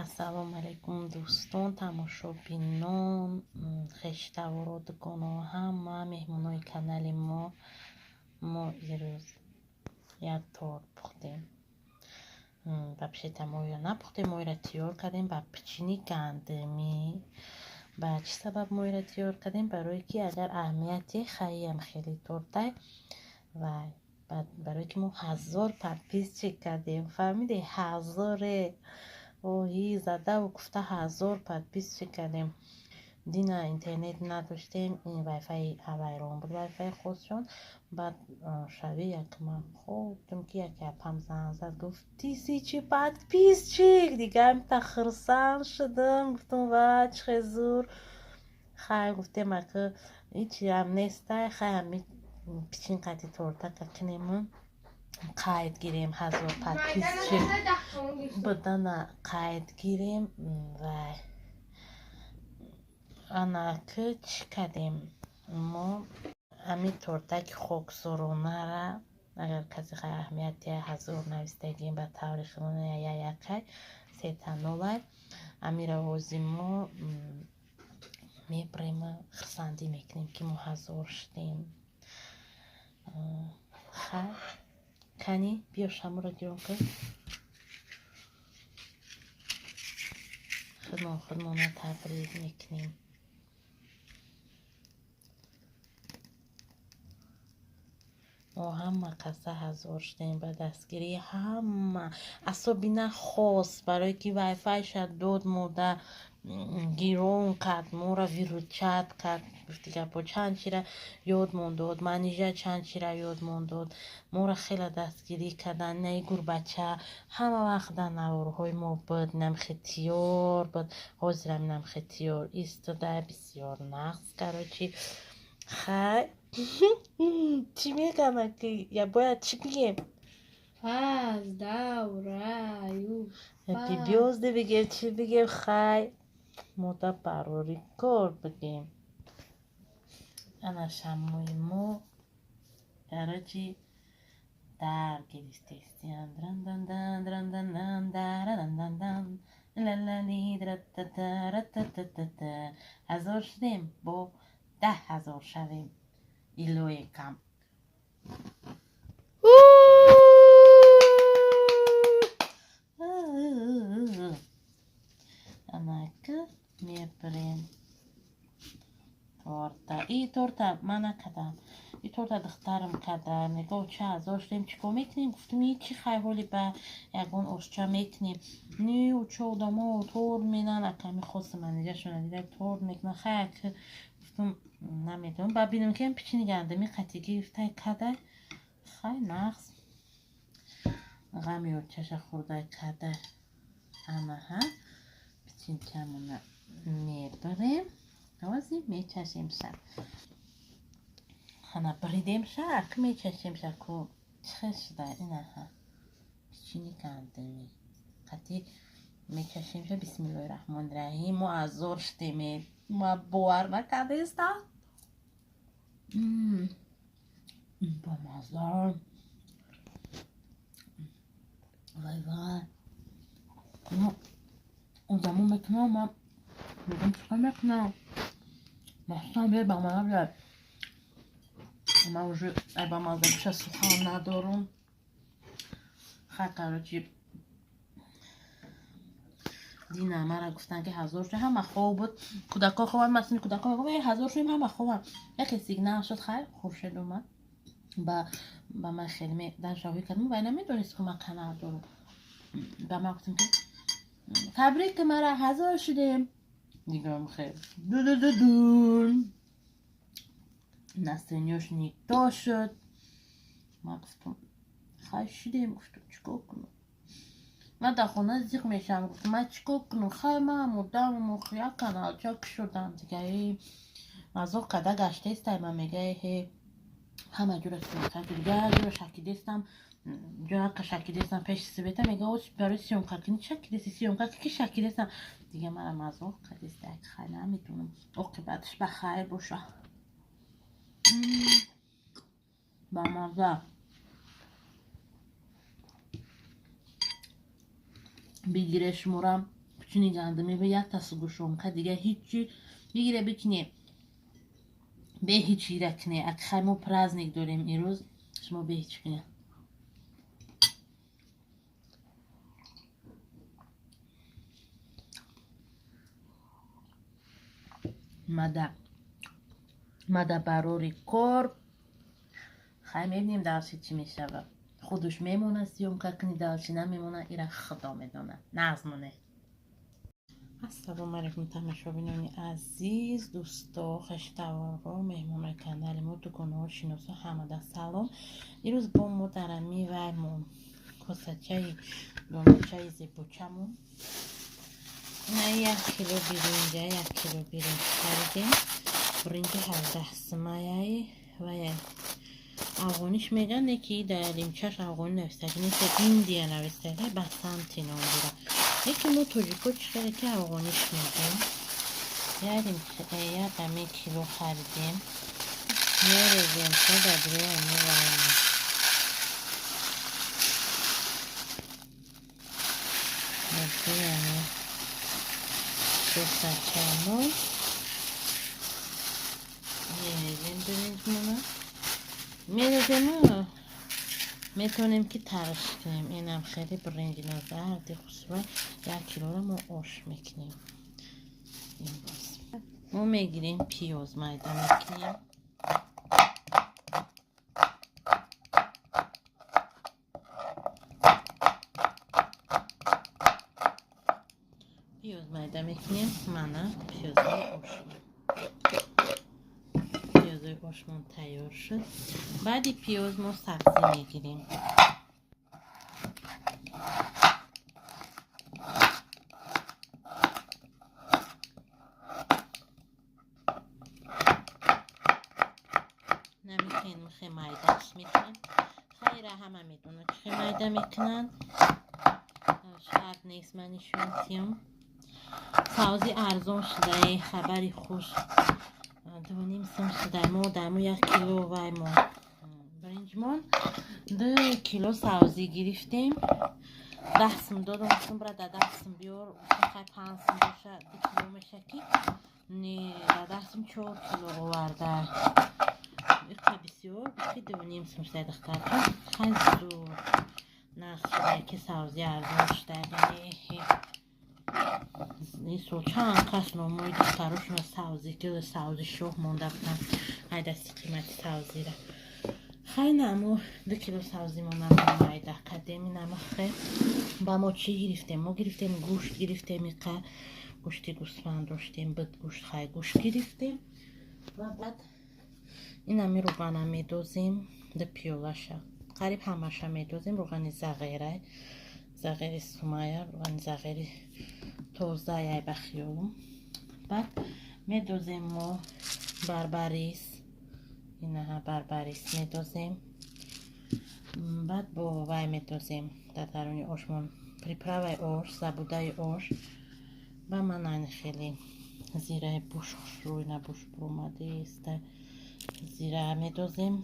Ассалому алайкум дӯстон, тамошобинон, хештавародгоно, ҳама меҳмонои канали мо ирӯз як торт пухтем. Ба пишета моё напухтем, моира тиёр кардем ба пичини гандимӣ. Ба чӣ сабаб моира тиёр кардем? Барое ки агар аҳамияти хаям хеле тортай вай барое ки мо 1000 подписчик кардем. Фаҳмиде 1000-е оҳи задаву гуфта 1000 подписчик кардем. Дина интернет надоштем, ин вайфаи вайрон буд, вайфаи хосшон. Баъд шави якман хобдим ки яке апам занг зад, гуфт тисячи подписчик. Дигар хурсанд шудам, гуфтам вай чӣ зур. хай гуфтем ака ҳичи ҳам нестай, хай ҳами пичин қати торта какинемон қайд гирем 1000 подписчик будана қайд гирем. вай анака чӣ кардем мо ҳами тортаки хоксоронара, агар касе хай аҳамияти 1000 навистагим ба таврихона якай сетанолай амира вози мо мебарем хурсандӣ мекунем ки мо 1000 шудем. хай кани биё шамура гиром кун. худмона табриз мекунем. мо ҳама каса 1000 шудем ба дастгирии ҳама асобина хос, барое ки вайфайша дод мода гирон кард, мора виручат кард, гуфти гапо чанчира ёдмон дод, манижа чанчира ёдмон дод, мора хела дастгирӣ кардан. наи гурбача ҳама вақт дар наворҳои мо буд, намхитиёр буд, ҳозирам намхитиёр истода бисёр нақс карочи. хай чӣ мегана ки я бояд чӣ бигем? Поздравляю. Happy birthday бигем, чӣ бигем? хай мода барори кор бигем. ана шамои мо дароҷи дар гирифтестиан драндандан драндандан дарадандан лалали дрататарататата 1000 шудем, бо 10,000 шавем илое кам. анака мебарем торта. И торта ман накардам, и торта духтарам карда. Нигоҳ чӣ 1000 шудем, чикор мекунем? Гуфтам и чӣ хайҳоли ба ягон ошча мекунем? ни учо одамо тор менан, аками хоса манижашона дида тор мекунан. хай ака гуфтам намедонам, ба бинам ки пичини гандимӣ қати гирифтай кардай. хай нақс ғами очаша хурдай кардай. анаҳа пичинчамона мебарем, ози мечашемша. хана бридемша, ак мечашемша ку чӣ шуда? инаҳа пичини гандимӣ қати мечашемша. бисмиллоҳи раҳмони раҳим. мо 1000 шудем. ма бовар накардестам. бомаза. вай вай одамо мекунам, ма мегӯям чиқар мекунам? маҳсан бе ба мана биёй. ман уже ай ба мазагиша сухан надорам. хай карочи дина мара гуфтан ки 1000 шудем, ҳама хоб буд. кӯдако хобам масни кӯдако мегӯям 1000 шудем, ҳама хобам. яке сигнал шуд. хай хуршед омад ба ман хеле даҷавӣ кард. вай намедонист ки ман канал дорам. ба ман гуфтем ки табрик мара 1000 шудем. дигам хел дудудудун настроенияш никто шуд. ман гуфтам хай шудем. гуфтам чикор кунам? ман дар хона зиқ мешавам. гуфтам ман чикор кунам? хай ман модаму як каналчак шудам дига. мазоқ карда гаштестай. ман мегӯяй ҳама ҷура сиёмка дига ҷура шакидестам, ҷура шакидестам пеши света. мегӯя барои сиёмка кунӣ шакидести? сиёмка ки шакидестам дига. мара мазоқ кардестай. хай намедонам, оқибаташ ба хайр боша. ба маза. бигире шуморам گوشتونی گنده میباید تسگوشون که دیگه هیچی میگیره بکنه به هیچی رکنه اگه ما پرازنیک داریم این روز شما به هیچ کنه مده براری کار خیلی میبینیم دلچی چی میشه خودش میمونه سیوم که کنی دلچی نمیمونه ایره خدا میدونه نظمونه السلام علیکم تماشاچیان عزیز دوستا خشتوارا مهمون کانال ما دکان‌ها شناسا همه سلام امروز با ما در میوهمون کاسچای دونچای زیبوچمون نه 1 کیلو برنج 1 کیلو برنج خریدیم برنج 17 سمایه و افغانیش میگن یکی در لیمچش افغانی نوشته نیست ایندیا نوشته بسنتی نام داره یکی ما توجیکو چیکاره که افغانیش میگن یه دمه کیلو خریدیم یه رزیم تا دبره همه وایمون مدده همه دو سچمون یه رزیم برنج مونه میرزیم میتونیم که ترش کنیم اینم خیلی برنج نازرد خصوصا 1 کیلو رو ما آش میکنیم این باز ما میگیریم پیاز میده میکنیم پیاز میده میکنیم منه پیازهای آشمون پیازهای آشمون تیار شد بعدی پیاز ما سبزی میگیریم نمیکنیم خیلی میدهش میکنیم خیلی همه میدونه که خیلی میده میکنن شاید نیست منیشون تیم سازی ارزان شده خبری خوش 2.5 سم شده ما دمو 1 کیلو و ما برنجمان 2 کیلو سازی گرفتیم 10 سم دادم برای 10 سم بیار خیلی 5 سم باشه 2 کیلو میشه که نی 10 سم 4 کیلو آورده خیلی بسیار بسیار 2.5 سم شده دختر خیلی زور نرخ شده که سازی ارزان شده این سو چند کس نموی دختراشون سازی که سازی شوه مونده بودن های دستی قیمتی سازی را خیلی نمو 2 کیلو سازی مونده مایده کدیمی نمو خیلی با ما چی گرفتیم؟ ما گرفتیم گوشت گرفتیم گوشتی گوسفند داشتیم بد گوشت خیلی گوشت گرفتیم و بعد این همی روغن هم میدوزیم ده پیولش قریب همش هم میدوزیم روغن زغیره زغیر سومایه روغن زغیر توزه یای بخیولم بعد میدوزیم ما بربریس اینه ها بربریس میدوزیم بعد با وای میدوزیم در درونی آشمون پریپراوی آش زبوده آش و من این خیلی زیره بوش روی نبوش برومده است زیره میدوزیم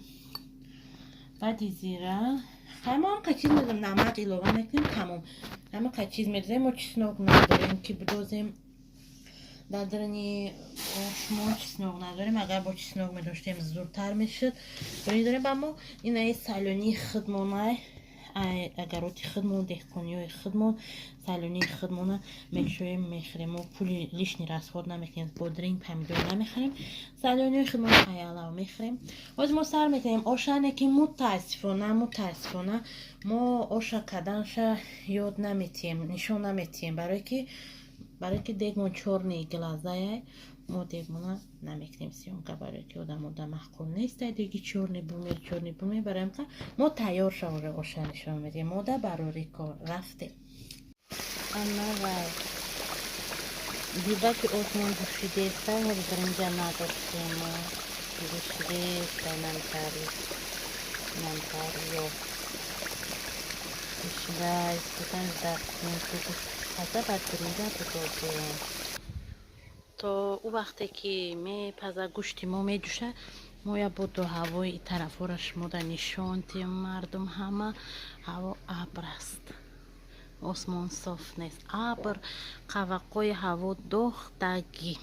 بعد زیره تمام که چیز میدوزیم نمک ایلوه میکنیم تمام همه که چیز میدوزیم ما چسنوک نداریم که بدوزیم در درونی آشمون چسنوک نداریم اگر با چسنوک میداشتیم زودتر میشد برای داریم با ما این ای سالونی خدمونه اگر اوتی خدمون دهقانی خدمون سالونی خدمونه میشویم میخریم و پولی لیشنی رسخود نمیکنیم بودرینگ پمیدور نمیخریم سالونی خدمون خیالا میخریم از ما سر میکنیم آشانه که متاسفانه ما آشا کدنش یاد نمیتیم نشون نمیتیم برای که دیگمون چورنی گلازه ما دیگمون نمیکنیم سیون که برای که آدم محقول نیست دیگه چورنی بومی برای که ما تیار شوره آشانشون میدیم ما ده برای کار رفتیم اما و دیبا که آسمان بوشیده است و برنجا نداشتیم ما بوشیده است نمتاری و بوشیده است بودن دستیم که حتی بعد برنجا بودیم تا او وقتی که می پزه گوشتی ما می دوشه ما یا با دو هوای طرف رش ما در نشانتی مردم همه هوا ابر است осмон соф нест, абр, қавақои ҳаво дохтагӣ,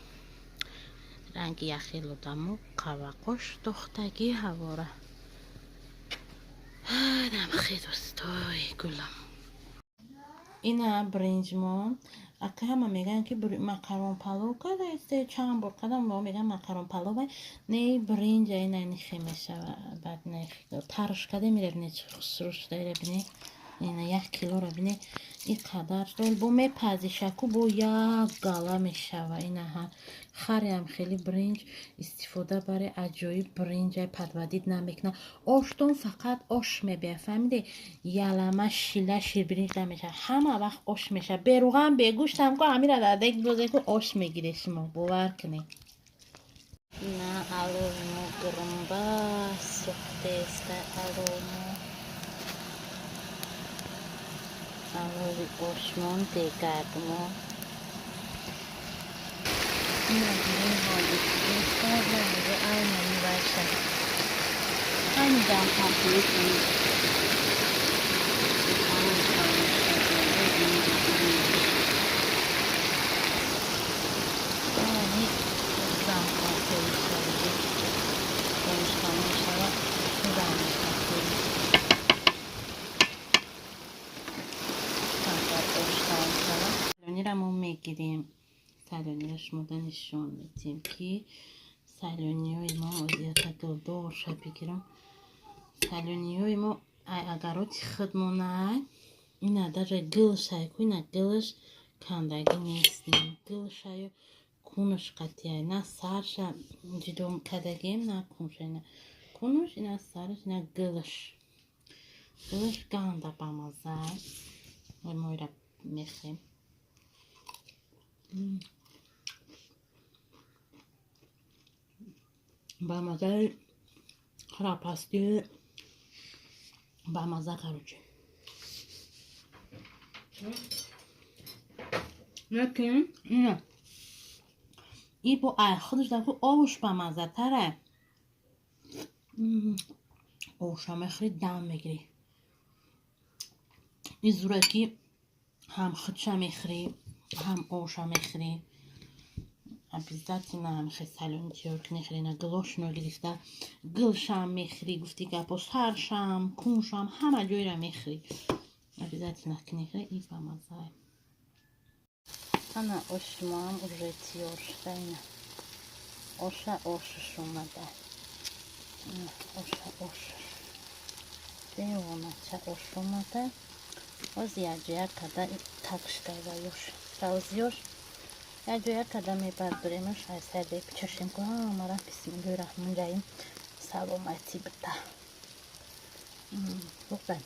ранги яхелу даму қавақош дохтагӣ ҳавора. намхи дӯстои гулам. ина бринҷмон. Ака ҳама мегӯянд ки макарон палов кардаисте, чанд бор кардам, мо мегӯям макарон паловай, не бринҷа ина нихе мешава, баъд не тарш карда мира бине чӣ хусрӯш дара бине, ина 1 килора бине ин қадар дол бо мепазишаку бо 1 гала мешава. ина хареам хели бринҷ истифода баре аҷоиб бринҷай падвадид намекунад. оштон фақат ош мебия, фаҳмиде, ялама шила ширбиринҷ намешава, ҳама вақт ош мешава, беруған бегӯштам ку амира дар дег бозеку ош мегире, шумо бовар кунед. ина аломо гирмба сухтеста, алови ошмон дегадмо. ина гирин ҳодиста ранги алмани баша ҳамидам ҳафлӣ кунед. Салёниро мегирем. Салёниро шумода нишон медиҳем ки салёниҳои мо озиёта дилдор шад бигирам. Салёниҳои мо агароти худмонай ина даже гилшай ку ина гилш кандаги нест, гилшаю кунуш қатияй, на сарша ҷудо кардагием, на кунуша, ина кунуш, ина сарш, ина гилш ганда ба мазза. моира мехем ба маззаи храпасти ба мазза карочи. лекин ина и бо худаш даку ош ба маззатара. оша мехӯри дам мегирӣ. ин зура ки ҳам худша мехӯрӣ, ҳам оша мехӯрӣ. обязательно ҳамихе салёни тиёр кунӣ, хӯрӣ гилошно гирифта гилшам мехӯрӣ, гуфти гапо саршам, куншам, ҳама ҷойра мехӯрӣ. обязательно кунӣ, хӯрӣ, ин ба маззае. ана оши моам уже тиёр шуда, ина оша ошиш омада. оша ошиш девонача ош омада. ози яҷоя када такшкайва ёш савзиёш яҷоя када мебардоремаш айсаде пичашем ку ҳамара бисмиллоҳи раҳмони раҳим саломатӣ бита. бухтай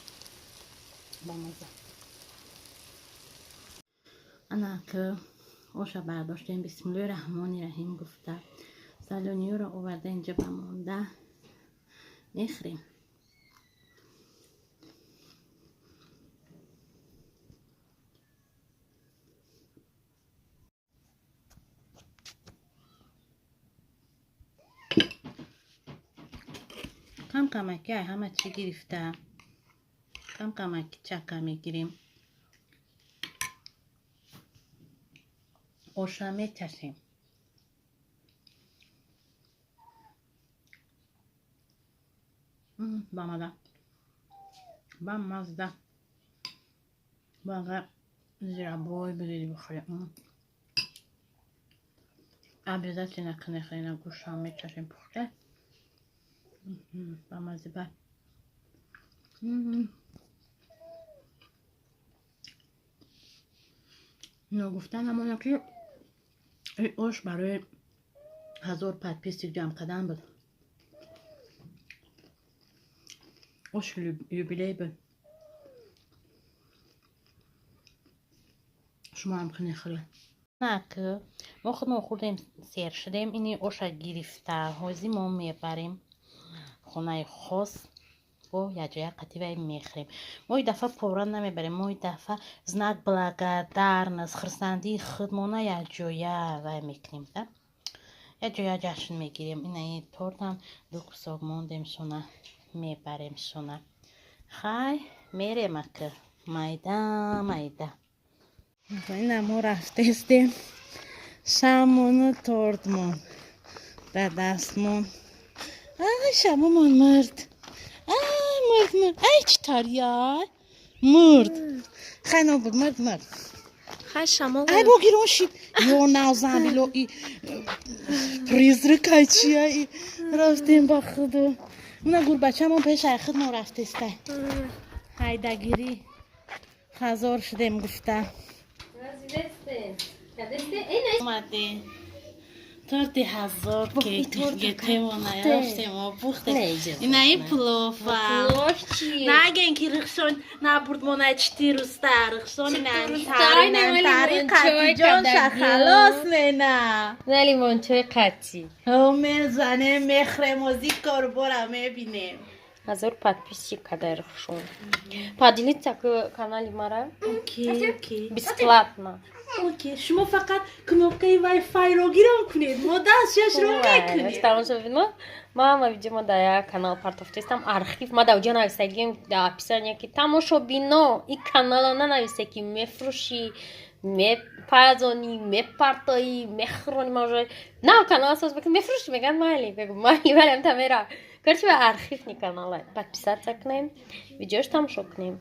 ба мазза. ана ки оша бардоштем, бисмиллоҳи раҳмони раҳим гуфта салёниҳоро оварда инҷа ба монда мехӯрем. кам камаки ай ҳама чӣ гирифта, кам камаки чака мегирем, оша мечашем. ба мазза, ба мазза. бага зирабой бигирӣ бихӯре. обязательно кунӣ, хӯрӣ, гӯштам мечашем пухта. ба мазза ба. гуфта намояд ки ин ош барои 1000 подписчик ҷамъ кардан буд. ош юбилей буд. шумоам кунӣ, хӯрӣ. наку мо худмо хӯрдем, сер шудем. ини оша гирифта ҳозир мо мебарем хонаи хос, бо яҷоя қативай мехӯрем. мо ин дафъа пора намебарем, мо ин дафъа знак благодарность, хурсандии худмона яҷоя вай мекунем. яҷоя ҷашн мегирем. ина ин тортам 2 кусок мондем шона мебарем шона. хай мерем ака. майда. اینم ما رفتیم شمونو تردمون در دستمون. شمومون مرد. مرد ای چی تاریای مرد خنو بود مرد شما ای با گیرون شید یو نازم بیلو ای پریزرک ای چیه ای رفتیم با خودو اونا گور بچه همون پیش ای خود ما رفتیسته هایدگیری خزار شدیم گفتم اومده تورتی هزار که گته ما نیافتیم و بوخته این ای پلوفا نه اگه اینکه رخشان نبرد ما نچتی روسته رخشان این تاری قطی جان خلاص نه لیمونچوی قطی همه زنه مخره موزیک کار برم میبینیم Hazır подписчик kadar хорошо. Поделиться канале Мара. окей. Бесплатно. окей. شما فقط кнопкой Wi-Fi رو گیرم کنید. ما دستش رو میکنید. Тамаша видно? Мама, видимо, да, я канал Part of Taste, там архив. Ма да, уджа нависагим да описание, ки тамошо бино, и канала на нависе, ки мефруши, мепазони, мепартои, мехрони, може. На канала соз бекн мефруши, меган майли, бегу майли, валям тамера. Короче, архивный канал. Подписаться к ним, видеош там шо к ним.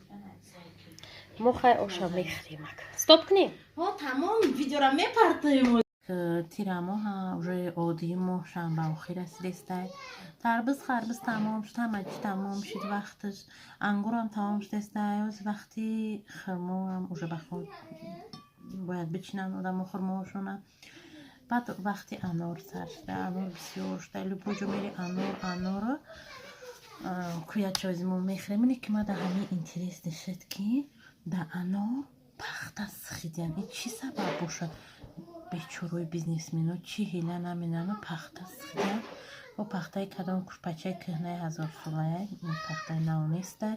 Мохай оша мехримак. Стоп к ним. ها تمام ویدیو را میپرتیم تیرامو ها уже одимо шанба охир растестай тарбыз харбыз тамом шуд ҳамаҷи тамом шид вақташ ангурам тамом шудестай оз вақти хурмоам уже ба худ бояд бичинанд одамо хурмоашона баъд вақти анор сар шуда анор бисёр шуда лупоҷо мери аноро кӯячозимо мехӯрем ине ки ма да ҳамин интерес дошад ки да анор пахта схидем ин чӣ сабаб бошад бечораи бизнесмено чӣ ҳила наминано пахта схидем о пахтаи кадом кушпачаи кӯҳнаи ҳазорсолая ин пахтаи нав нестай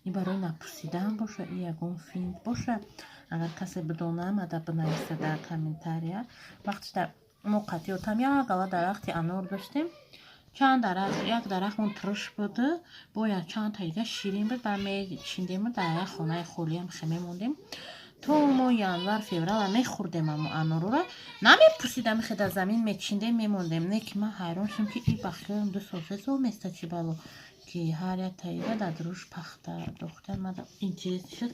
ин барои напурсидан бошад ин ягон финт бошад агар касе бидона амада бинависа дар комментария вақтиш мо қатиётам ягала дарахти анор доштем чанд дарахт як дарахтмон турш буду бо якчанд та дига ширин буд ба мечиндему дар як хонаи холиам хемемондем то мо январ феврала мехӯрдем амо анорро намепурсидам хе дар замин мечиндем мемондем не ки ман ҳайрон шудам ки и бахёрам 2 сол 3 сол места чи бало ки ҳар як таига дар дуруш пахта дохтан ман интерес шуд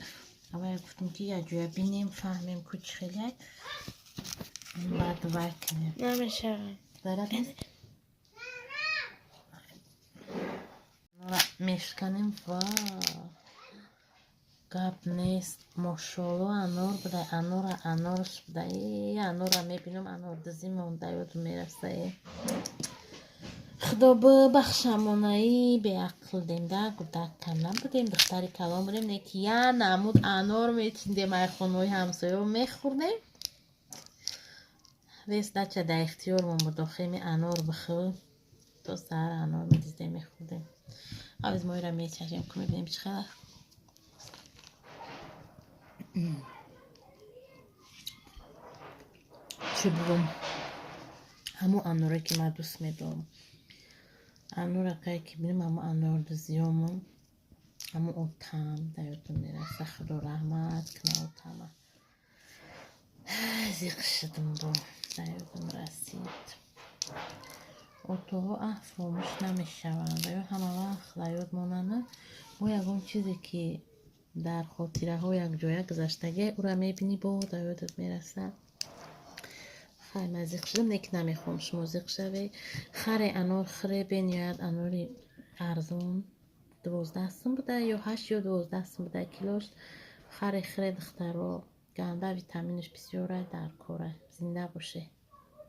аввал гуфтам ки якҷоя бинем фаҳмем ку чӣ хеле баъд вай кунем Намешавад. зарад нест мешканем ва гап нест мошолло анор буда анорш буда анорра мебинам анордизӣ монда ёдум мераса худо бибахшамонаи беақлдем да гурдаккам набудем духтари калон будем не ки я намуд анор мечиндем ай хонаи ҳамсоё мехӯрдем вес дача дар ихтиёрмон буд охеми анор бихӯр то сар анор медиздем мехӯрдем авиз моира мечашем ку мебинем чӣ хела чӣ бугум ҳамун аноре ки ман дӯст медорам анора кае ки бинем ҳамун анордизиёмон ҳамун отам дар ёдум мераса худо раҳмат кина отама зиқ шудам бо дар ёдум расид отоҳо фромӯш намешаванд ё ҳама вақт дар ёд монанд бо ягон чизе ки дар хотираҳо якҷоя гузаштагӣ ура мебинӣ бо дар ёдат мераса хай ман зиқ шудам не ки намехоҳам шумо зиқ шавед харе анор хӯребен ё як анори арзон 12 сум буда ё 8 ё 12 сум буда килош харе хӯре духтаро ганда витаминаш бисёр дар кора зинда боше